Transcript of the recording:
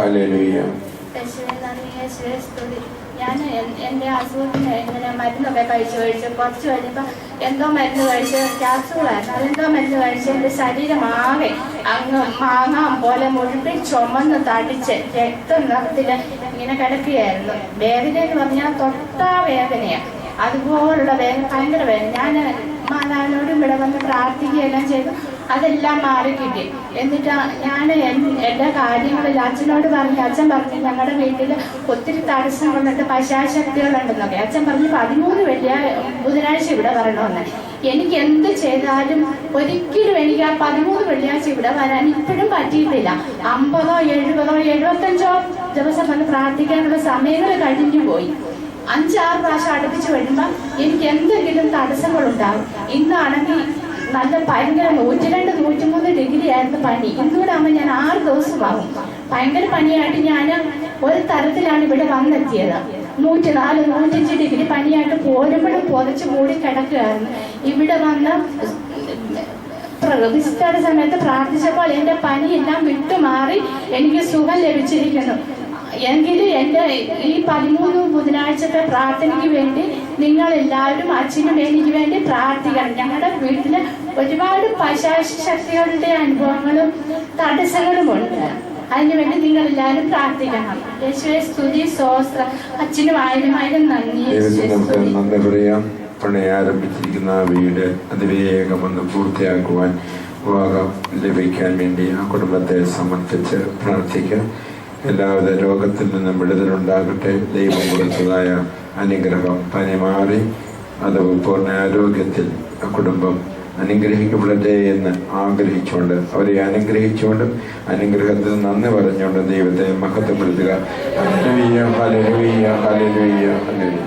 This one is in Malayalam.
ഹല്ലേലൂയ. ഞാൻ എൻ്റെ അസുഖത്തിന് ഇങ്ങനെ മരുന്നൊക്കെ കഴിച്ച് കുറച്ച് കഴിഞ്ഞപ്പോൾ എന്തോ മരുന്ന് കഴിച്ച് ക്യാപ്സൂളായിരുന്നു. അതെന്തോ മരുന്ന് കഴിച്ച് എൻ്റെ ശരീരം ആകെ അങ്ങ് മാങ്ങാൻ പോലെ മുഴുവൻ ചുമന്ന് തടിച്ച് രക്തം നിറത്തിൽ ഇങ്ങനെ കിടക്കുകയായിരുന്നു. വേദന എന്ന് പറഞ്ഞാൽ തൊട്ടാ വേദനയാണ്. അതുപോലുള്ള വേദന, ഭയങ്കര വേദന. ഞാൻ മാതാവിനോടും ഇവിടെ വന്ന് പ്രാർത്ഥിക്കുകയെല്ലാം ചെയ്തു. അതെല്ലാം മാറിക്കിട്ടി. എന്നിട്ട് ഞാൻ എൻ്റെ കാര്യങ്ങളിൽ അച്ഛനോട് പറഞ്ഞു. അച്ഛൻ പറഞ്ഞു ഞങ്ങളുടെ വീട്ടിൽ ഒത്തിരി തടസ്സങ്ങളുണ്ട്, പശാശക്തികളുണ്ടെന്നൊക്കെ. അച്ഛൻ പറഞ്ഞു 13 ബുധനാഴ്ച ഇവിടെ വരണമെന്ന്. എനിക്ക് എന്ത് ചെയ്താലും ഒരിക്കലും എനിക്ക് ആ 13 വെള്ളിയാഴ്ച ഇവിടെ വരാൻ ഇപ്പോഴും പറ്റിയിട്ടില്ല. 50, 70, 75 ദിവസം വന്ന് പ്രാർത്ഥിക്കാനുള്ള സമയങ്ങൾ കഴിഞ്ഞു പോയി. 5-6 പ്രാവശ്യം അടുപ്പിച്ച് വരുമ്പോൾ എനിക്ക് എന്തെങ്കിലും തടസ്സങ്ങളുണ്ടാകും. ഇന്നാണെങ്കിൽ നല്ല ഭയങ്കര 102-103 ഡിഗ്രി ആയിരുന്നു പനി. ഇന്നുകൂടെ ആകുമ്പോൾ ഞാൻ 6 ദിവസമാകും. ഭയങ്കര പനിയായിട്ട് ഞാൻ ഒരു തരത്തിലാണ് ഇവിടെ വന്നെത്തിയത്. 104-105 ഡിഗ്രി പനിയായിട്ട് പോരുമ്പോഴും പുതച്ച് മൂടി കിടക്കുകയായിരുന്നു. ഇവിടെ വന്ന് വിസിറ്ററുടെ സമയത്ത് പ്രാർത്ഥിച്ചപ്പോൾ എൻ്റെ പനിയെല്ലാം വിട്ടുമാറി എനിക്ക് സുഖം ലഭിച്ചിരിക്കുന്നു. എങ്കിലും എൻ്റെ ഈ 13 ബുധനാഴ്ചത്തെ പ്രാർത്ഥനയ്ക്ക് വേണ്ടി നിങ്ങളെല്ലാവരും അച്ഛനും എനിക്ക് വേണ്ടി പ്രാർത്ഥിക്കണം. ഞങ്ങളുടെ വീട്ടിൽ ഒരുപാട് പൈശാചിക ശക്തികളുടെ അനുഭവങ്ങളും തടസ്സങ്ങളുമുണ്ട്. അതിനുവേണ്ടി നിങ്ങളെല്ലാവരും പ്രാർത്ഥിക്കണം. യേശുവേ സ്തുതി, സ്തോത്രം. അച്ഛനും ആയിരം നന്ദി. നന്ദി പറയാം. പണി ആരംഭിച്ചിരിക്കുന്ന വീട് അതിവേഗമൊന്ന് പൂർത്തിയാക്കുവാൻ വിവാഹം ലഭിക്കാൻ വേണ്ടി ആ കുടുംബത്തെ സമർപ്പിച്ച് പ്രാർത്ഥിക്കാം. എല്ലാവിധ രോഗത്തിൽ നിന്നും വിടുതലുണ്ടാകട്ടെ. ദൈവം കൊടുത്തതായ അനുഗ്രഹം പനി മാറി അത് പൂർണ്ണ ആരോഗ്യത്തിൽ ആ കുടുംബം അനുഗ്രഹിക്കപ്പെടട്ടെ എന്ന് ആഗ്രഹിച്ചുകൊണ്ട് അവരെ അനുഗ്രഹിച്ചുകൊണ്ടും അനുഗ്രഹത്തിൽ നന്ദി പറഞ്ഞുകൊണ്ട് ദൈവത്തെ മഹത്വപ്പെടുത്തുക. Hallelujah, hallelujah, hallelujah, hallelujah.